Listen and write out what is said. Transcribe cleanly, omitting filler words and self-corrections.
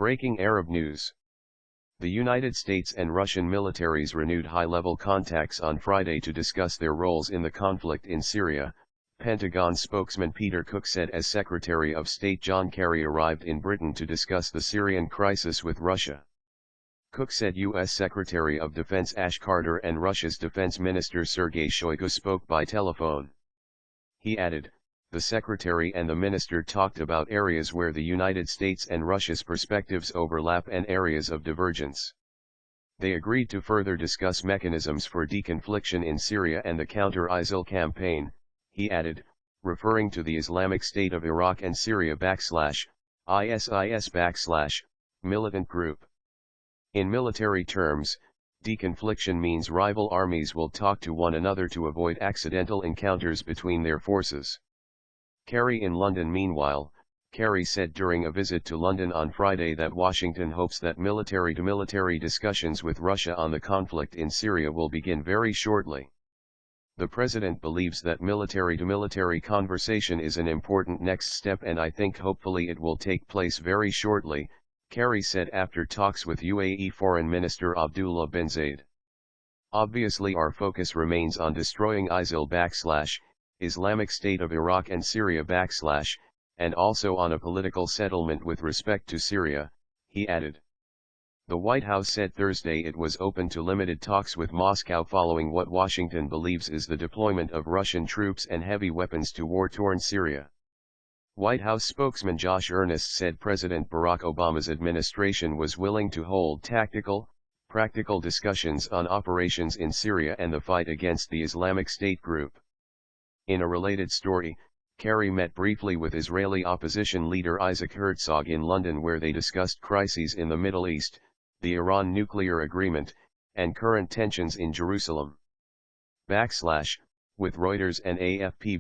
Breaking Arab news. The United States and Russian militaries renewed high-level contacts on Friday to discuss their roles in the conflict in Syria, Pentagon spokesman Peter Cook said as Secretary of State John Kerry arrived in Britain to discuss the Syrian crisis with Russia. Cook said U.S. Secretary of Defense Ash Carter and Russia's Defense Minister Sergei Shoigu spoke by telephone. He added, the Secretary and the Minister talked about areas where the United States and Russia's perspectives overlap and areas of divergence. They agreed to further discuss mechanisms for deconfliction in Syria and the counter-ISIL campaign, he added, referring to the Islamic State of Iraq and Syria /ISIS/ militant group. In military terms, deconfliction means rival armies will talk to one another to avoid accidental encounters between their forces. Kerry in London. Meanwhile, Kerry said during a visit to London on Friday that Washington hopes that military-to-military discussions with Russia on the conflict in Syria will begin very shortly. The president believes that military-to-military conversation is an important next step, and I think hopefully it will take place very shortly, Kerry said after talks with UAE Foreign Minister Abdullah bin Zayed. Obviously our focus remains on destroying ISIL/Islamic State of Iraq and Syria / and also on a political settlement with respect to Syria, he added. The White House said Thursday it was open to limited talks with Moscow following what Washington believes is the deployment of Russian troops and heavy weapons to war-torn Syria. White House spokesman Josh Earnest said President Barack Obama's administration was willing to hold tactical, practical discussions on operations in Syria and the fight against the Islamic State group. In a related story, Kerry met briefly with Israeli opposition leader Isaac Herzog in London, where they discussed crises in the Middle East, the Iran nuclear agreement, and current tensions in Jerusalem. With Reuters and AFP.